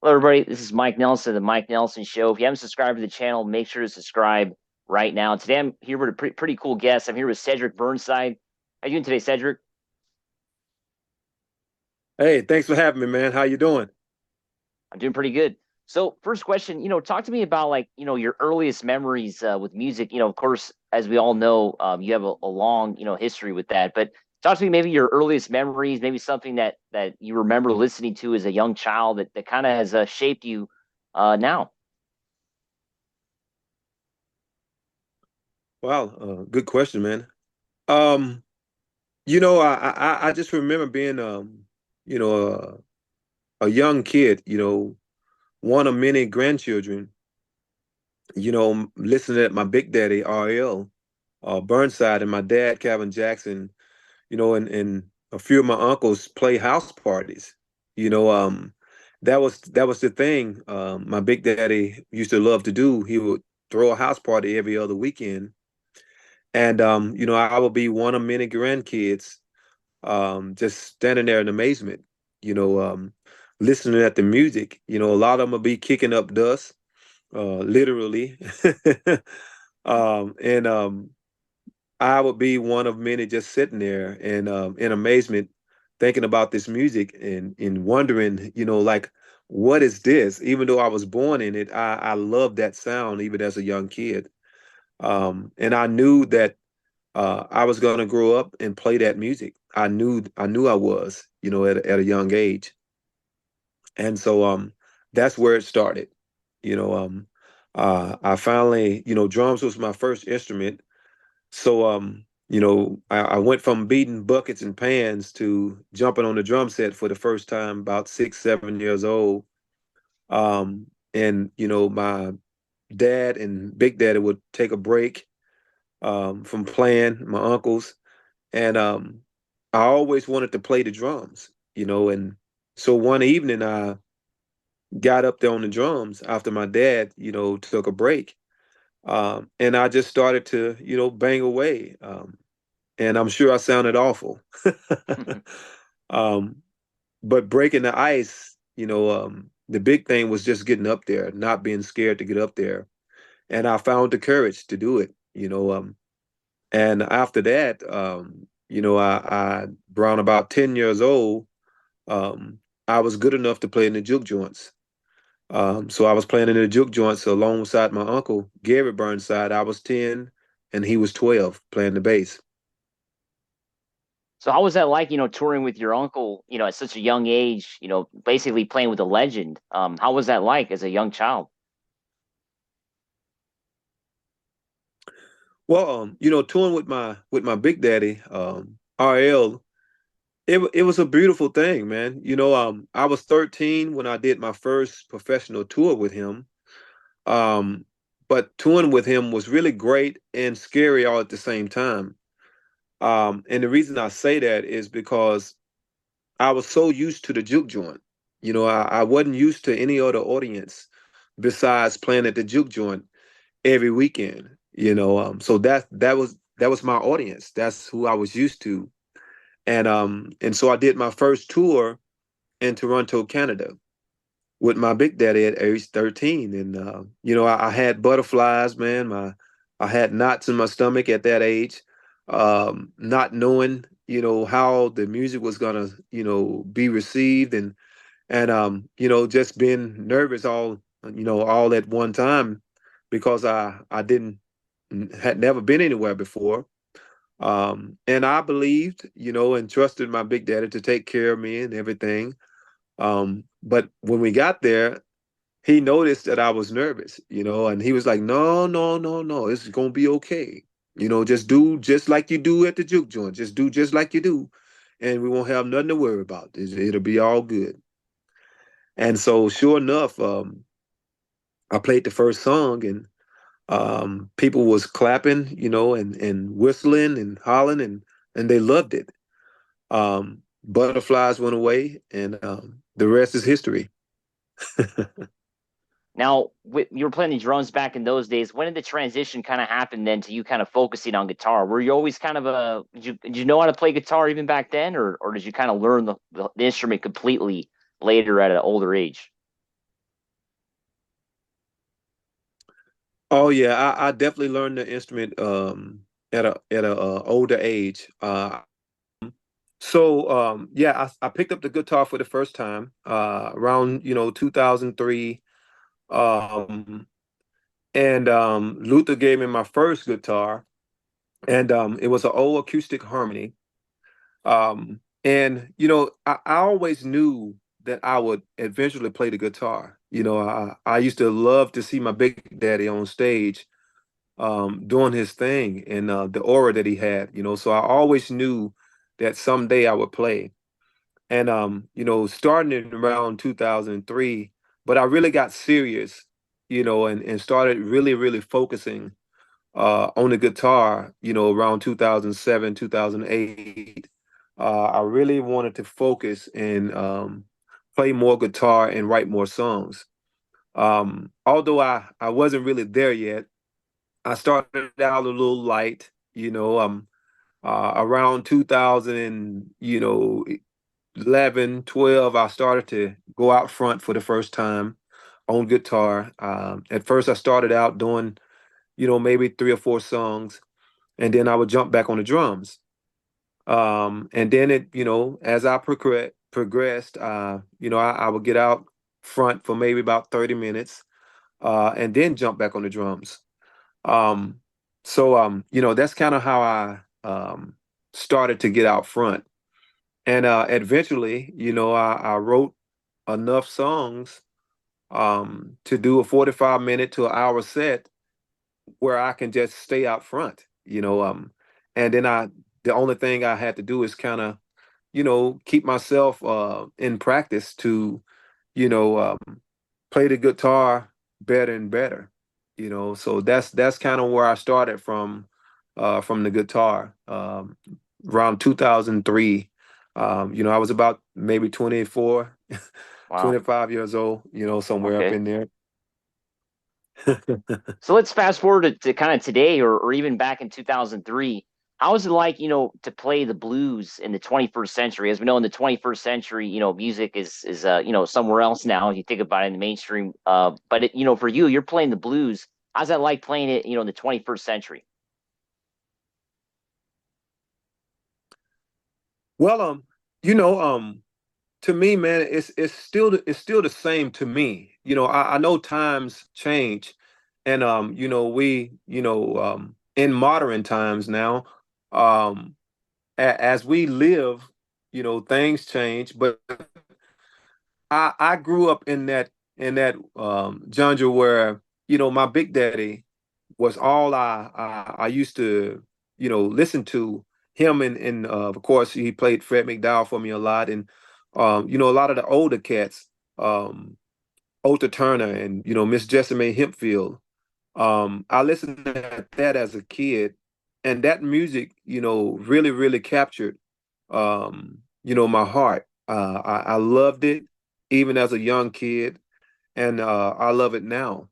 Hello, everybody. This is Mike Nelson, the Mike Nelson Show. If you haven't subscribed to the channel, make sure to subscribe right now. Today, I'm here with a pretty cool guest. I'm here with Cedric Burnside. How you doing today, Cedric? Hey, thanks for having me, man. How you doing? I'm doing pretty good. So, first question, talk to me about your earliest memories with music. Of course, as we all know, you have a long, history with that. But talk to me maybe your earliest memories, maybe something that you remember listening to as a young child that kind of has shaped you now. Wow, good question, man. Um, I just remember being you know, a young kid, one of many grandchildren, listening to my big daddy RL, Burnside, and my dad, Calvin Jackson, and a few of my uncles play house parties. You know, that was the thing. My big daddy used to love to do. He would throw a house party every other weekend. And I would be one of many grandkids, just standing there in amazement, you know, um, listening at the music. A lot of them would be kicking up dust, literally. And I would be one of many just sitting there and in amazement, thinking about this music and wondering, like, what is this? Even though I was born in it, I loved that sound even as a young kid. And I knew that I was going to grow up and play that music. I knew I was, at a young age. And so that's where it started. You know, I finally, drums was my first instrument. So I went from beating buckets and pans to jumping on the drum set for the first time about 6, 7 years old. And my dad and big daddy would take a break from playing, my uncles, and I always wanted to play the drums, and so one evening I got up there on the drums after my dad, took a break, and I just started to, bang away, and I'm sure I sounded awful, um, but breaking the ice, the big thing was just getting up there, not being scared to get up there, and I found the courage to do it. And after that, I around about 10 years old, um, I was good enough to play in the juke joints. So I was playing in the juke joints alongside my uncle, Gary Burnside. I was 10 and he was 12 playing the bass. So how was that like, touring with your uncle, at such a young age, basically playing with a legend? How was that like as a young child? Well, touring with my big daddy, RL, it was a beautiful thing, man. I was 13 when I did my first professional tour with him. Um, but touring with him was really great and scary all at the same time. And the reason I say that is because I was so used to the juke joint. I wasn't used to any other audience besides playing at the juke joint every weekend. So that was my audience. That's who I was used to. And so I did my first tour in Toronto, Canada, with my big daddy at age 13. And I had butterflies, man. I had knots in my stomach at that age, not knowing, how the music was gonna, be received, and just being nervous all at one time because I didn't had never been anywhere before. And I believed, and trusted my big daddy to take care of me and everything. But when we got there, he noticed that I was nervous, and he was like, "No, no, no, no, it's gonna be okay. Just do just like you do at the juke joint. Just do just like you do, and we won't have nothing to worry about. It'll be all good." And so, sure enough, I played the first song, and people was clapping, and whistling and hollering, and they loved it. Butterflies went away, and the rest is history. Now, you were playing the drums back in those days. When did the transition kind of happen then to you kind of focusing on guitar? Were you always kind of did you know how to play guitar even back then, or did you kind of learn the instrument completely later at an older age? Oh yeah, I definitely learned the instrument at a older age. Yeah, I picked up the guitar for the first time around 2003. Um, and Luther gave me my first guitar, and it was an old acoustic harmony. And I always knew that I would eventually play the guitar. I used to love to see my big daddy on stage doing his thing, and the aura that he had. So I always knew that someday I would play. And starting in around 2003, but I really got serious, and started really, really focusing on the guitar, around 2007, 2008. I really wanted to focus and play more guitar and write more songs. Although I wasn't really there yet, I started out a little light, around 2000, 11, 12, I started to go out front for the first time on guitar. At first, I started out doing, maybe three or four songs, and then I would jump back on the drums. And then as I progressed, I would get out front for maybe about 30 minutes, and then jump back on the drums. Um, that's kind of how I started to get out front. And eventually, I wrote enough songs to do a 45-minute to an hour set where I can just stay out front, and then the only thing I had to do is kind of, keep myself in practice to, you know, um, play the guitar better and better, so that's kind of where I started from the guitar, around 2003. I was about maybe 24, Wow. 25 years old, somewhere up Okay. in there. So let's fast forward to kind of today or even back in 2003. How is it like, to play the blues in the 21st century? As we know, in the 21st century, music is somewhere else now. You think about it in the mainstream. But for you, you're playing the blues. How's that like playing it, in the 21st century? Well, you know, to me, man, it's still the same to me. I know times change, and we in modern times now, um, as we live, things change. But I grew up in that genre where my big daddy was all I used to listen to him, and of course he played Fred McDowell for me a lot, and a lot of the older cats, um Otha Turner and Miss Jessamy Hempfield. I listened to that as a kid, and that music really, really captured my heart. I loved it even as a young kid, and I love it now.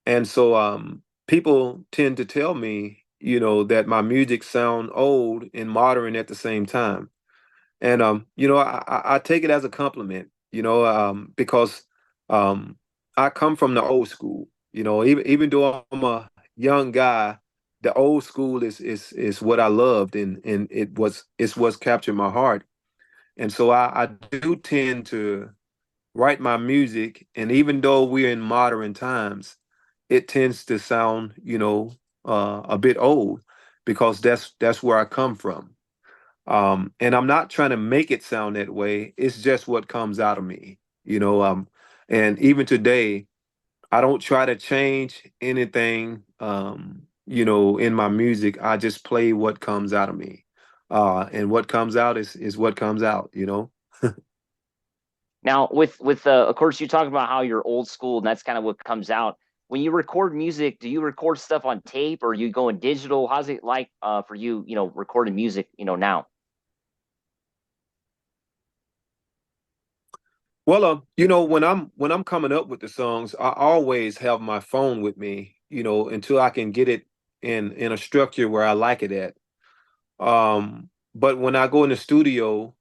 And so people tend to tell me, that my music sound old and modern at the same time. And I take it as a compliment, because um I come from the old school. Even though I'm a young guy, the old school is what I loved, and it's what's captured my heart. And so I do tend to write my music, and even though we're in modern times, it tends to sound, a bit old, because that's where I come from. And I'm not trying to make it sound that way. It's just what comes out of me, and even today, I don't try to change anything, in my music. I just play what comes out of me. And what comes out is what comes out. Now, with of course, you talk about how you're old school, and that's kind of what comes out when you record music. Do you record stuff on tape, or you going digital? How's it like for you? Recording music, now. Well, when I'm coming up with the songs, I always have my phone with me, until I can get it in a structure where I like it at. But when I go in the studio,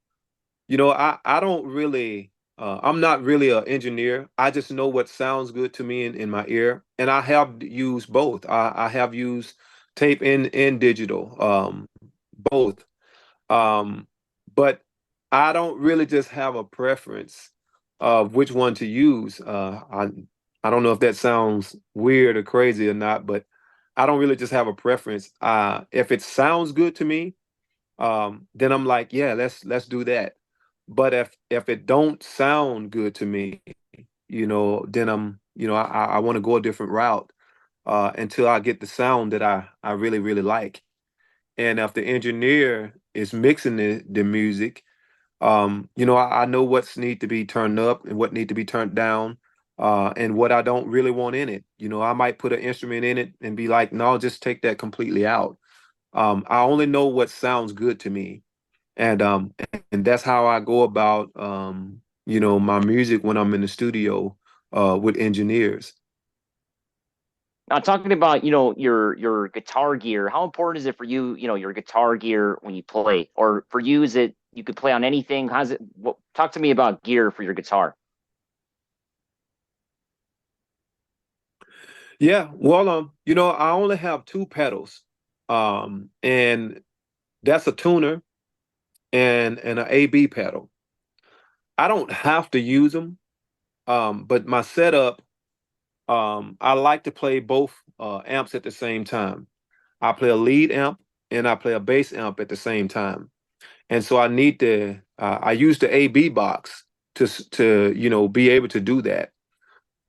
I don't really I'm not really an engineer. I just know what sounds good to me in my ear, and I have used both. I have used tape and digital, both. Um, but I don't really just have a preference of which one to use. I don't know if that sounds weird or crazy or not, but I don't really just have a preference. If it sounds good to me, then I'm like, yeah, let's do that. But if it don't sound good to me, then I want to go a different route until I get the sound that I really really like. And if the engineer is mixing the music, I know what's need to be turned up and what need to be turned down, and what I don't really want in it. I might put an instrument in it and be like, no, just take that completely out. I only know what sounds good to me, and that's how I go about my music when I'm in the studio with engineers. Now, talking about your guitar gear, how important is it for you? Your guitar gear when you play, or for you, is it you could play on anything? How's it? Talk to me about gear for your guitar. Yeah, well, I only have two pedals, and that's a tuner and an AB pedal. I don't have to use them, but my setup, I like to play both amps at the same time. I play a lead amp and I play a bass amp at the same time. And so I use the AB box to be able to do that.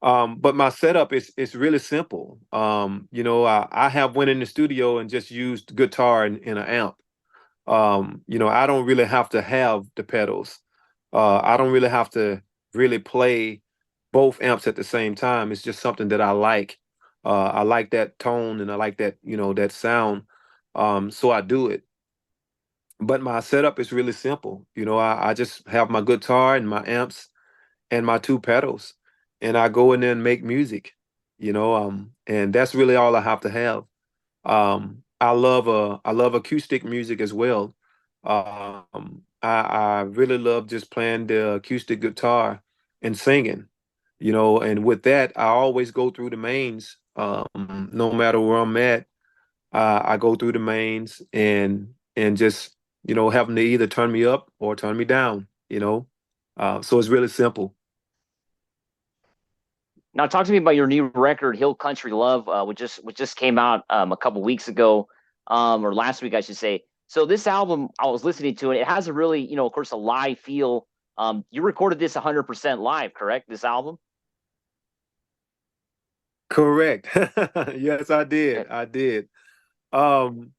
But my setup is really simple. I have went in the studio and just used guitar and an amp. I don't really have to have the pedals. I don't really have to really play both amps at the same time. It's just something that I like. I like that tone and I like that sound. So I do it. But my setup is really simple. I just have my guitar and my amps and my two pedals, and I go in there and make music. And that's really all I have to have. I love acoustic music as well. I really love just playing the acoustic guitar and singing. And with that, I always go through the mains. No matter where I'm at, I go through the mains and just have them to either turn me up or turn me down. So it's really simple. Now, talk to me about your new record, Hill Country Love, which just came out a couple weeks ago, or last week, I should say. So this album, I was listening to it. It has a really, of course, a live feel. You recorded this 100% live, correct? This album. Correct. Yes, I Yeah. did. I did. Um,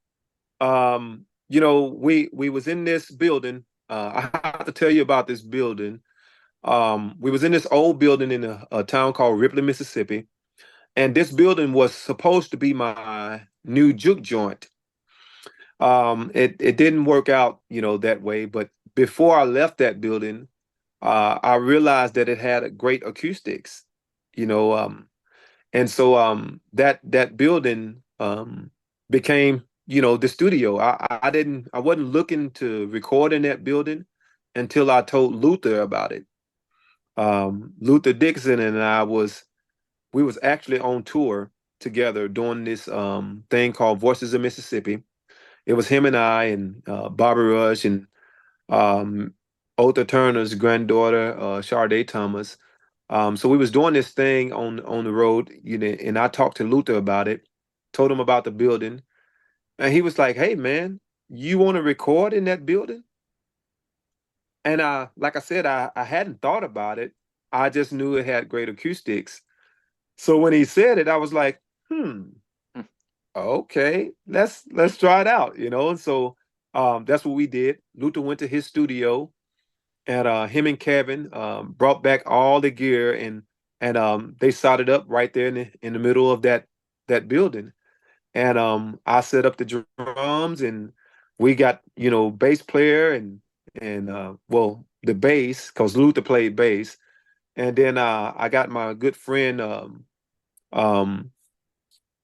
we was in this building. I have to tell you about this building. We was in this old building in a town called Ripley, Mississippi, and this building was supposed to be my new juke joint. It didn't work out, that way. But before I left that building, I realized that it had great acoustics. You know, and so that building became the studio. I wasn't looking to record in that building until I told Luther about it. Luther Dixon and we was actually on tour together doing this thing called Voices of Mississippi. It was him and I and Bobby Rush and um, Otha Turner's granddaughter, Sade Thomas. So we was doing this thing on the road, and I talked to Luther about it, told him about the building, and he was like, "Hey, man, you want to record in that building?" And like I said, I hadn't thought about it. I just knew it had great acoustics. So when he said it, I was like, okay, let's try it out, And so that's what we did. Luther went to his studio, and him and Kevin brought back all the gear, and they soldered up right there in the middle of that building. And I set up the drums, and we got bass player and well, the bass, because Luther played bass, and then I got my good friend um,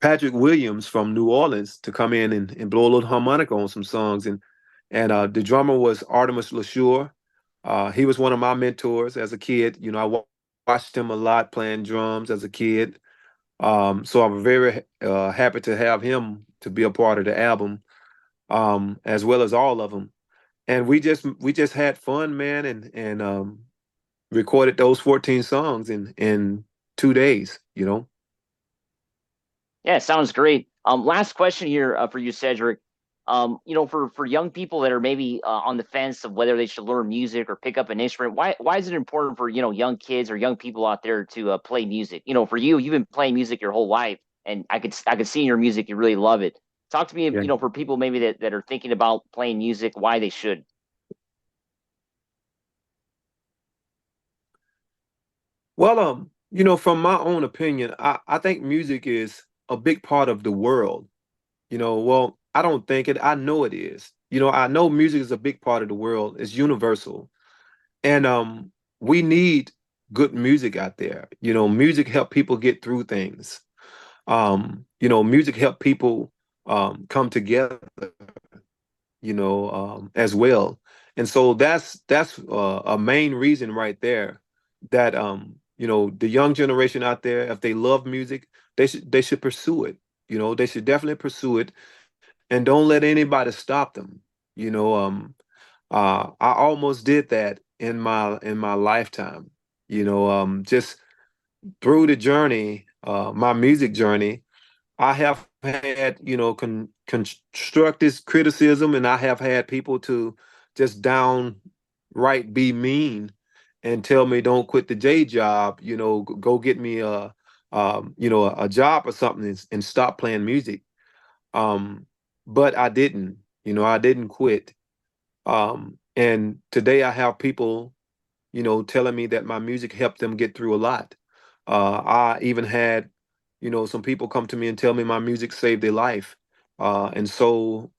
Patrick Williams from New Orleans to come in and blow a little harmonica on some songs, and the drummer was Artemis LaSure. He was one of my mentors as a kid. You know, watched him a lot playing drums as a kid. So I'm very happy to have him to be a part of the album, as well as all of them. And we just had fun, man, and recorded those 14 songs in 2 days. You know. Yeah, sounds great. Last question here for you, Cedric. For young people that are maybe on the fence of whether they should learn music or pick up an instrument, why is it important for young kids or young people out there to play music? For you, you've been playing music your whole life, and I could see in your music you really love it. Talk to me, Yeah. for people maybe that are thinking about playing music, why they should. Well, from my own opinion, I think music is a big part of the world. Well, I don't think it. I know it is. I know music is a big part of the world. It's universal. And we need good music out there. Music help people get through things. Music help people come together, as well. And so that's a main reason right there that the young generation out there, if they love music, they should pursue it. They should definitely pursue it and don't let anybody stop them. I almost did that in my lifetime. Just through the journey, my music journey, I have had, constructive criticism, and I have had people to just downright be mean and tell me don't quit the J job, go get me a job or something and stop playing music. Um, but I didn't, I didn't quit. And today I have people, telling me that my music helped them get through a lot. I even had, some people come to me and tell me my music saved their life. And so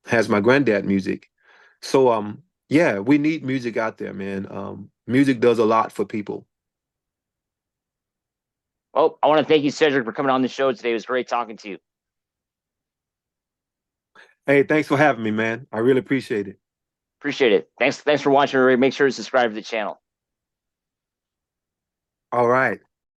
has my granddad music. So yeah, we need music out there, man. Music does a lot for people. Well, I want to thank you, Cedric, for coming on the show today. It was great talking to you. Hey, thanks for having me, man. I really appreciate it. Appreciate it. Thanks for watching. Make sure to subscribe to the channel. All right.